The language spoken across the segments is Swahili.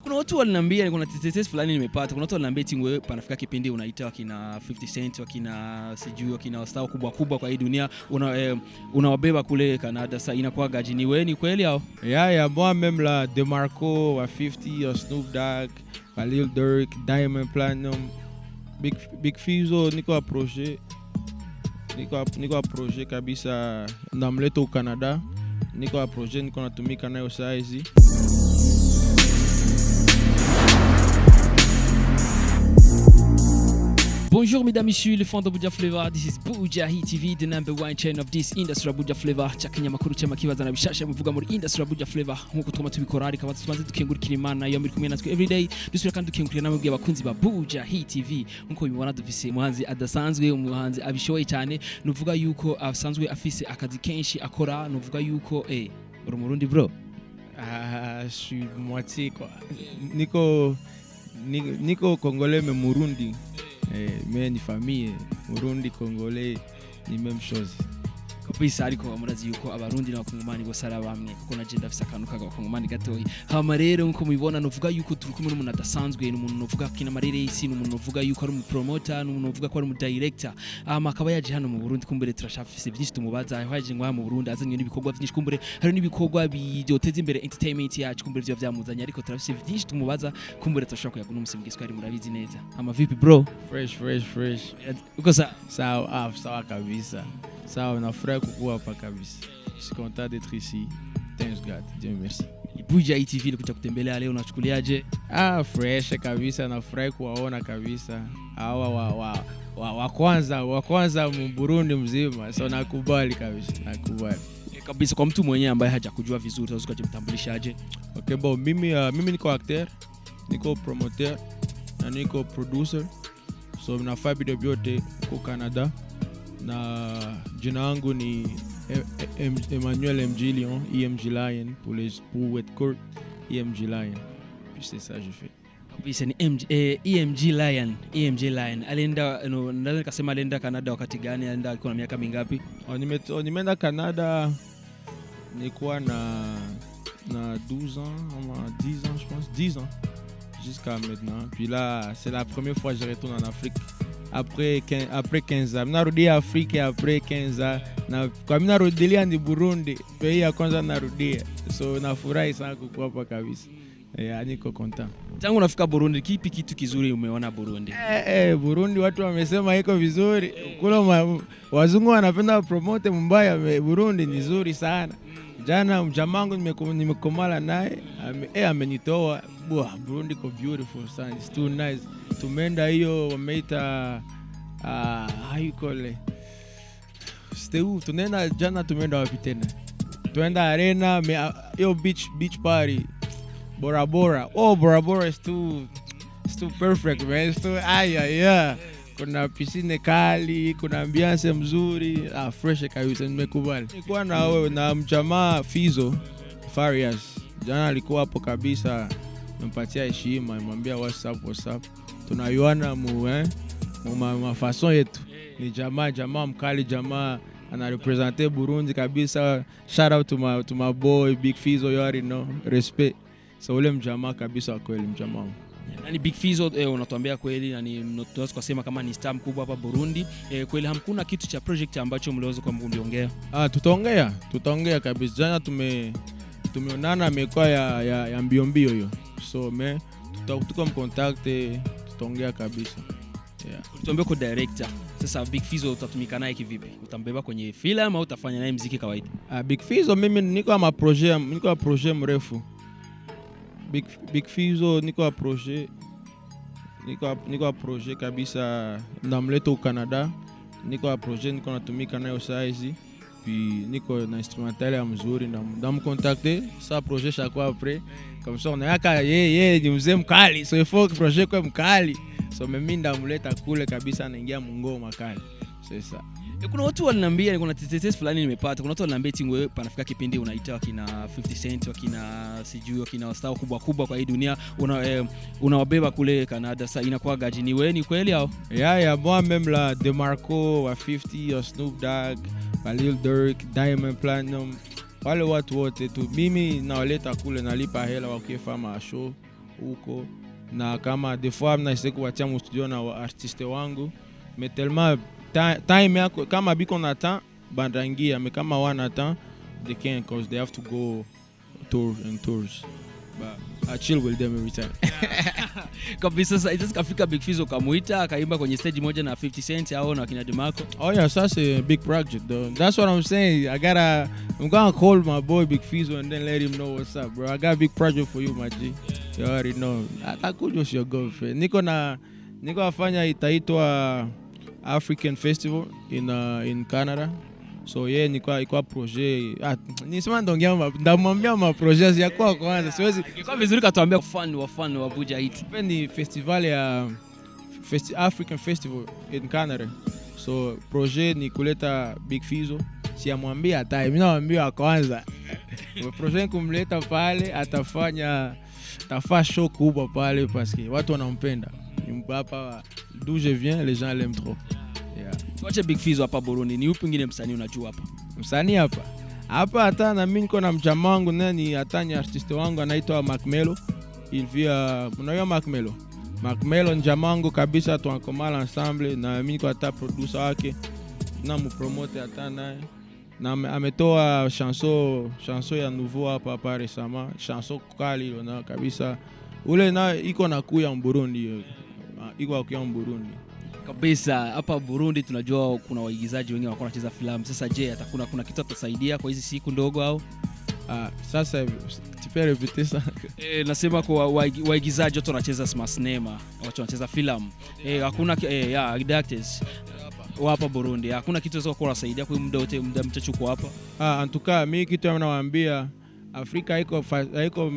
Kuna watu waliniambia kuna tetesi fulani nimepata. Kuna watu waliniambia eti wewe panafika kipindi unaita wakina 50 Cent, wakina sijui wakina star kubwa kubwa kwa hii dunia unawabeba kule Canada. Sasa inakuwa gaji ni wewe, ni kweli au? Yeah, moi même la DeMarco wa 50 wa Snoop Dogg, wa Lil Durk, Diamond Platinum, Big Fizzo niko approche kabisa ndamleta au Canada. Niko approche niko natumika nayo saizi. Bonjour mesdames, messieurs, les fans de Buja Flavor. This is Bujahit TV, the number one channel of this industry, Buja Flavor. Chakanya makuru chama kibaza na bishasha muvuga muri industry Buja Flavor. Nkuko twama tubikorari kabatu tubanze dukengurikira Imana iyo muri kumwe natwe every day. Dusubira kandi dukengurikira namwe bw'abakunzi ba Bujahit TV. Nkuko bibona dufise umuhanzi adasanzwe, umuhanzi abishoboye cyane. Nuvuga yuko asanzwe afise akazi kenshi akora, nuvuga yuko uri Murundi bro. Je suis moitié quoi. Niko Congolais mais Murundi. Mais ni famille Murundi Congolais ni même chose. Kabisa ariko amurazi yuko abarundi n'abakongomani bose ari bamwe kuko na agenda afise akantu k'abakongomani gatoyi. Hama rero nko mubibona nuvuga yuko turi kumwe n'umuntu adasanzwe, n'umuntu nuvuga kina marere y'isi, n'umuntu nuvuga yuko ari umupromoter, n'umuntu nuvuga ko ari umudirector. Akaba yaje hano mu Burundi kumbere turashafise byinshi tumubaza. Yaje ngo mu Burundi azanye n'ibikorwa byinshi kumbere hari n'ibikorwa byoteza imbere entertainment yacu kumbere byo byamuzanye, ariko turafise byinshi tumubaza kumbere turashaka kuyaga n'umusimbwiswe ari murabizi neza. Hama vipi bro? Fresh. Uko sawa kabisa. Sawa, nafurahi kukuwa hapa kabisa. Je suis content d'être ici. Thanks God. Dieu merci. Bujahit TV kuja kutembelea leo, unachukuliaje? Fresh kabisa, nafurahi kuwaona kabisa. Hawa wa kwanza Muburundi mzima. So nakubali kabisa, nakubali. Kabisa kwa mtu mwenyewe ambaye hajakujua vizuri, unaweza kujitambulishaje? Okay, mimi niko actor, niko promoter, na niko producer. So nafanya video vyote kwa Canada. Na jina langu ni Emmanuel MG Lion, EMG Lion pour être court, EMG Lion. Puis c'est ça je fais. Kabisa ni EMG Lion. Alienda ndani kasema alienda Canada wakati gani? Alienda alikuwa na miaka mingapi? Nimeenda Canada nilikuwa na 12 ans, 10 ans je pense, 10 ans jusqu'à maintenant. Puis là, c'est la première fois que je retourne en Afrique. Après 15 ans. Narudia Afrika après 15 ans. Na kwa mimi narudilia ni Burundi. Pays ya kwanza narudia. So nafurahi sana kuwa hapa kabisa. Niko content. Tangu nafika Burundi, kipi kitu kizuri umeona Burundi? Burundi watu wamesema iko vizuri. Kula wazungu wanapenda promote mbaya, Burundi ni nzuri sana. Jana mjamangu nimekomala naye, amenitoa. Burundi ko beautiful sana. It's too nice. Tumeenda hiyo wameita hayukole. Steu tunaenda jana, tumeenda wapi tena? Tuenda arena hiyo beach party. Bora Bora. Bora Bora is too perfect man. It's too kuna piscine kali, kuna ambiance mzuri, fresh kabisa, nimekubali. Nilikuwa na mjamaa Fizzo Farias. Jana alikuwa hapo kabisa, nimpatia heshima, nimwambia what's up. Tunayuana mu façon yetu. Ni jamaa mkali, jamaa ana representer Burundi kabisa. Shout out to my boy Big Fizzo, you already know. Respect. So ule mjamaa kabisa kweli mjamaa. Nani Big Fizzo unatuambia kweli, na ni tunaweza kusema kama ni star mkubwa hapa Burundi. Kweli hamkuna kitu cha project ambacho mliweza kwa mliongea? Tutaongea kabisa. Jana tumeonana, amekuwa ya mbio hiyo. So tuko mcontact, tutaongea kabisa. Tuambie kwa director. Sasa Big Fizzo utatumika naye kivipi? Utambeba kwenye film au utafanya naye muziki kawaida? Big Fizzo mimi niko projet mrefu. Big Fizzo niko approche kabisa ndamleta au Canada. Niko approche, niko natumika nayo saizi. Puis niko na instrumental ya mzuri, ndam contacter sa projet chaque après comme ça on yaka ni mzee mkali, so il faut que projet kwa mkali. So mimi ndamleta kule kabisa, anaingia ngoma kali. Sasa kuna watu waliniambia, kuna tetesi fulani nimepata. Kuna watu waliniambia eti wewe panafika kipindi unaita wakina 50 Cent, wakina sijui wakina star kubwa kubwa kwa hii dunia unawabeba kule Canada. Sasa inakuwa gaji ni wewe, ni kweli au? Moi même la DeMarco wa 50 wa Snoop Dogg, wa Lil Durk, Diamond Platinum, wale watu wote tu mimi nawaleta kule, nalipa hela wakifanya show. huko, na kama des fois mnaweza kuwatia mu studio na artiste wangu, mais tellement time yako kama biko na temps bandangia, mais kama wana temps they can't because they have to go tours. But I chill with them every time. Kabisa. Sasa kafika Big Fizzo kamuita akaimba kwenye stage moja na 50 Cent au na kina Demarco. Oh yeah, so that's a big project though. That's what I'm saying. I'm gonna call my boy Big Fizzo and then let him know what's up, bro. I got a big project for you, my G. You already know. I could just your girlfriend. Niko afanya itaitwa African Festival in Canada. So yeah, niko projet. Nisema ndamwambia ma projets ya kwa kwanza. Siwezi. Kwa vizuri katuambia fan wa Bujahit. Ni festival ya African Festival in Canada. So projet ni kuleta Big Fizzo. Siamwambia hata mimi naambia kwanza. Projet kumleta pale atafanya show kubwa pale parce que watu wanampenda. Hapa d'où je viens, les gens l'aiment trop. Yeah. Wacha Big Fizzo hapa Burundi. Ni upi mwingine msanii unajua hapa? Msanii hapa hata na mimi niko na mjamaa wangu nani atani artiste wangu anaitwa Macmelo. Unajua Macmelo ni jamaa wangu kabisa, tunakomala ensemble na mimi niko hata producer wake na mpromote hata naye. Na ametoa chanson ya nouveau hapa récemment, chanson kali na kabisa. Ule na iko na kuya Muburundi. Iko kuya Muburundi. Kabisa. Hapa Burundi tunajua kuna waigizaji wengi wanakuwa wanacheza filamu. Sasa je, kuna kitu atasaidia kwa hizi siku ndogo au? Sasa tipe repeat ça. Nasema kwa waigizaji wote wanacheza sinema, watu wanacheza filamu. Hakuna actors hapa Burundi. Hakuna kitu sasa kwa kusaidia kwa muda mchachuko hapa. En tout cas, mimi kitu nawaambia Afrika haiko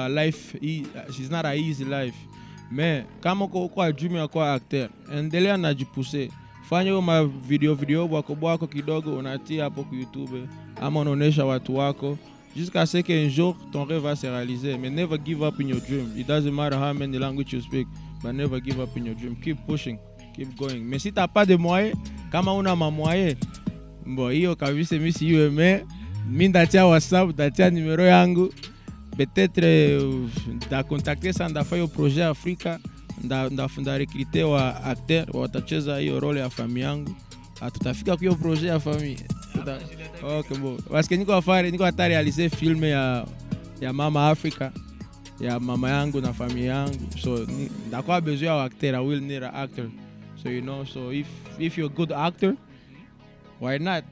life, she's not a easy life. Mais kama uko ajumi kwa actor, endelea na jipuse. Fanya ma video bwako kidogo unatia hapo kwa YouTube ama unaonesha watu wako jusqu'à ce qu'un jour ton rêve va se réaliser. Mais never give up in your dream. It doesn't matter how many languages you speak, but never give up in your dream. Keep pushing, keep going. Mais si t'as pas de moyens, kama una ma moyens, hiyo kabisa mimi si mimi ndatia WhatsApp, ndatia numero yangu. Peut-être da contacter ça ndafa yo projet Afrika, nda recruter wa acteur watacheza hiyo role ya famille yangu. Tutafika kwa hiyo projet ya famille. Okay bon. Parce que niko hata realiser film ya Mama Africa, ya mama yangu na famille yangu. So ndakuwa besoin ya acteur, I will need an actor. So you know, so if you're a good actor, why not?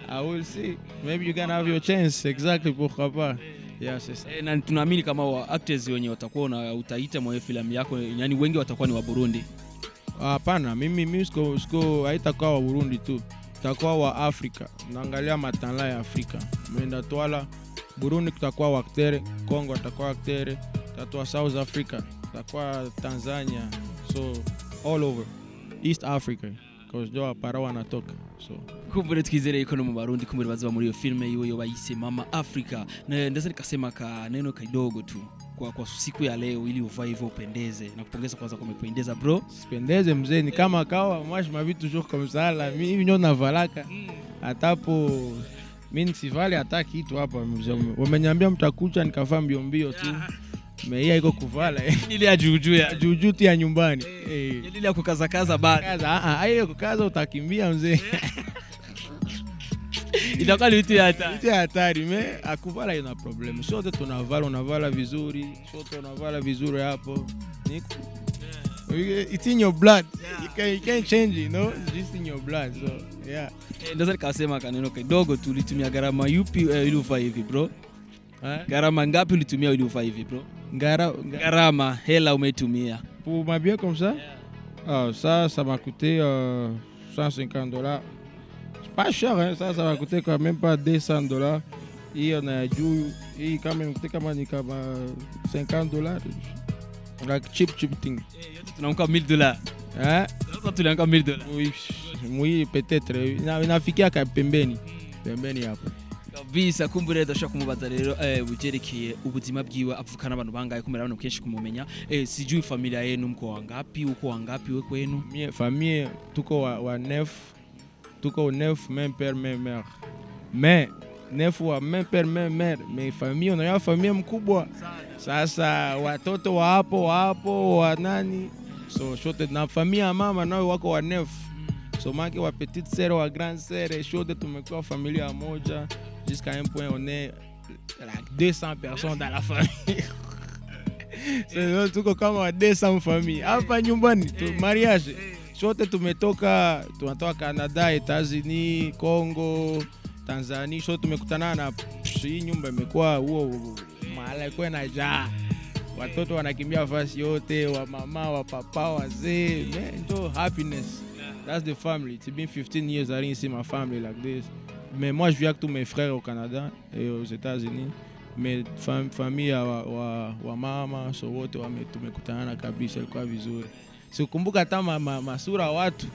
I will see. Maybe you can have your chance. Exactly, pourquoi pas. Yes. Na tunaamini kama wa actors wenye watakuwa na utaita mwa filamu yako, yani wengi watakuwa ni wa Burundi. Hapana, mimi siko haitakuwa wa Burundi tu. Itakuwa wa Afrika. Naangalia matala ya Afrika. Mwenda twala Burundi kutakuwa wa acteur, Kongo kutakuwa acteur, tutakuwa South Africa, tutakuwa Tanzania. So all over East Africa because jo para wanatoka. So kumbure twizere yuko no mu Barundi kumbure baziba muri iyo filme yiwe yo bayise Mama Africa. Na ndaza nikasema ka neno kidogo tu kwa siku ya leo ili uvae hivyo upendeze na kupongeza kwanza kwa umependeza bro. Sipendeze mzee, ni kama kawa mwashi mavitu toujours comme ça la mimi nyo navalaka atapo mimi sivali hata kitu hapa mzee. Wameniambia mtakucha nikavaa mbio tu. Meia iko kuvala ile ya juju tu ya nyumbani. Ile ya kukaza bado. Hiyo kukaza utakimbia mzee. Itakuwa ni vitu ya hatari me akuvala ina problem. Sote unavala vizuri, hapo. Niko it's in your blood. You can't change it, no? It's just in your blood. So, yeah. Ndio nikasema kaneno kidogo tu ulitumia gharama yupi ili uvae hivi bro? Gharama ngapi ulitumia ili uvae hivi bro? Gharama hela umetumia. Pour m'habiller comme ça? Ça m'a coûté $150. Pas cher, hein? Ça va coûter quand même pas $200. Et on a dû, et quand même coûté comme $50. Like cheap thing. Tunaanguka $1000. Hein? Sasa tulianguka $1000. Oui, peut-être. Inafikia pembeni hapo. Kabisa kumbure ndashaka kumubaza rero bujerekeye ubuzima bwiwe avukana abantu bangaye kumera abantu kenshi kumumenya sijui familia yenu mko wangapi we kwenu? Mie famille tuko wa 9, tuko 9 même père même mère. Mais nefu wa même père même mère, mais famille unayo famille mkubwa. Sasa watoto wa hapo wa nani, so shote na familia ya mama nao wako wa nefu, so maki wa petite sœur wa grande sœur, shote tumekuwa familia moja jusqu'à un point on est like 200 personnes dans la famille. So tuko kama 200 famille hapa nyumbani tu mariage. Shote tunatoka Canada, États-Unis, Congo, Tanzania, shote tumekutana na hii nyumba imekuwa huo mahala iko na jaa. Watoto wanakimbia fasi yote, wa mama, wa papa, wazee, man, happiness. That's the family. It's been 15 years I didn't see my family like this. Mais moi je vis avec tous mes frères au Canada et aux États-Unis. Mais famille wa mama, so wote tumekutana kabisa, ilikuwa vizuri. Sikumbuka hata masura watu.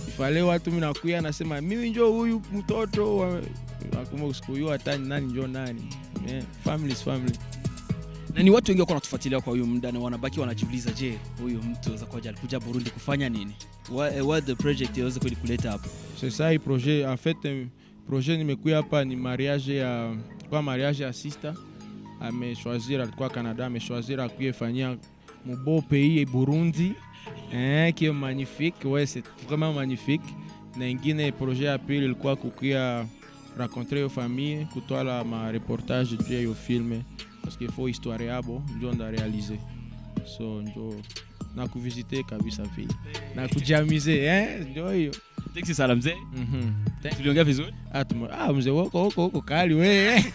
Ifale watu mimi nakuya nasema mimi njoo huyu mtoto nakumbuka siku hiyo hata nani njoo nani. Man, family is family. Na ni watu wengi wako wanatufuatilia kwa huyu muda na wanabaki wanajiuliza, je, huyu mtu alikuja Burundi kufanya nini? What the project yaweza kuleta hapa? C'est ça le projet. En fait, projet nimekuja hapa ni mariage ya sister. Amechoisir alikuwa Canada, amechoisir akuyefanyia mu beau pays Burundi, qui est magnifique. Ouais, c'est vraiment magnifique. Na ingine projet ya pili ilikuwa kukuya rencontrer yo famille, kutoa ma reportage juu ya film parce qu'il faut histoire yabo ndio nda réaliser. So ndio na kuvisiter kabisa pia. Na kujamize, ndio hiyo. Thanks sana mzee. Tuliongea vizuri? Mzee huko kali wewe.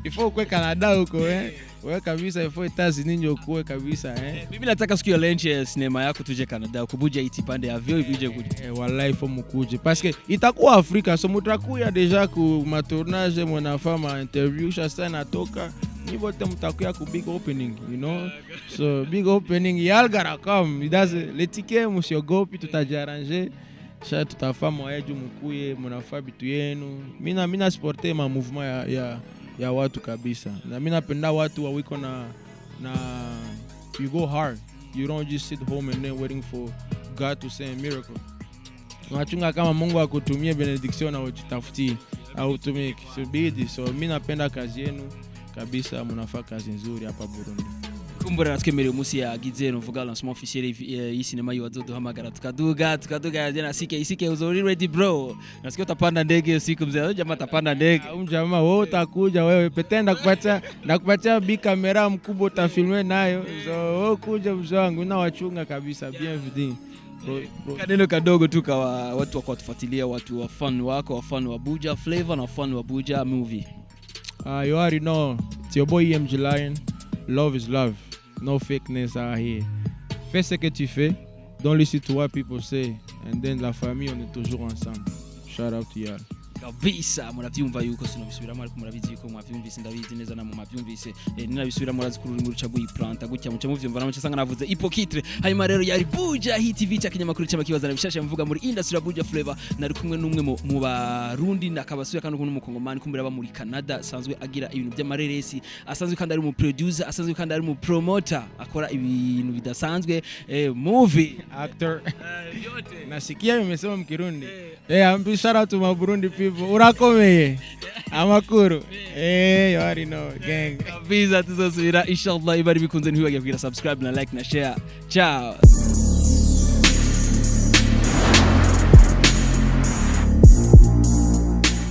Ifo kwa Canada huko wewe kabisa, ifo États-Unis ndio kwa kabisa Mimi nataka siku ya launch ya sinema yako tuje Canada, Bujahit pande ya ivyo ije kuja. Wallahi ifo mkuje parce que itakuwa Afrika, so mutakuya deja ku ma tournage mnafanya interview sasa natoka. Ni wote mtakuya ku big opening, you know. So big opening yalgara come. Le ticket msiogopi, tutajiarranger. Sasa tutafanya waeju mkuye, mnafaa bitu yenu. Mimi supporter ma mouvement ya watu kabisa. Na mimi napenda watu wa wiko na you go hard. You don't just sit home and then waiting for God to say a miracle. Unachunga kama Mungu akutumie benediction na ujitafutie au tumike. So mimi napenda kazi yenu kabisa, mnafaa kazi nzuri hapa Burundi. Kumbura natwemereye umunsi yagize novuga lancement officiel y'isinema yowazoduhamagara tukaduga jana sike uzori ready bro. Nasikia utapanda ndege usiku mzee, jamaa atapanda ndege. Jamaa wewe utakuja wewe petenda kupatia big camera mkubwa utafilme nayo. So wewe kuja mzee wangu na wachunga kabisa bienvenue. Kaneno kadogo tu kwa watu wako watufuatilia, watu wa fan wako, wa fan wa Buja Flavor na fan wa Buja movie. You already know, it's your boy MG Lion. Love is love. No fakeness out here. Fais ce que tu fais. Don't listen to what people say. And then la famille, on est toujours ensemble. Shout out to y'all. Kabisa muravyumva yuko sinobisubiramo ariko murabizi yuko mwavyumvise ndabizi neza na mwavyumvise ninabisubira murazi kuri muri caguyi planta gutya muce muvyumva namuce sanga navuze hypocrite. Hanyuma rero yari Bujahit TV cyakinyamakuru cy'amakibazana bishasha mvuga muri industry ya Buja Flavor, nari kumwe n'umwe mu Barundi nakabasuye kandi n'umukongomani kumbira ba muri Canada, asanzwe agira ibintu by'amareresi, asanzwe kandi ari mu producer, asanzwe kandi ari mu promoter, akora ibintu bidasanzwe, movie actor. Nasikia nimesema mkirundi. I'm shout out to my Burundi people. Urakomeye amakuru you already know gang. Kabisa tuzosubira inshallah, ibari bikunze ntiwibagire kugira subscribe na like na share. Ciao.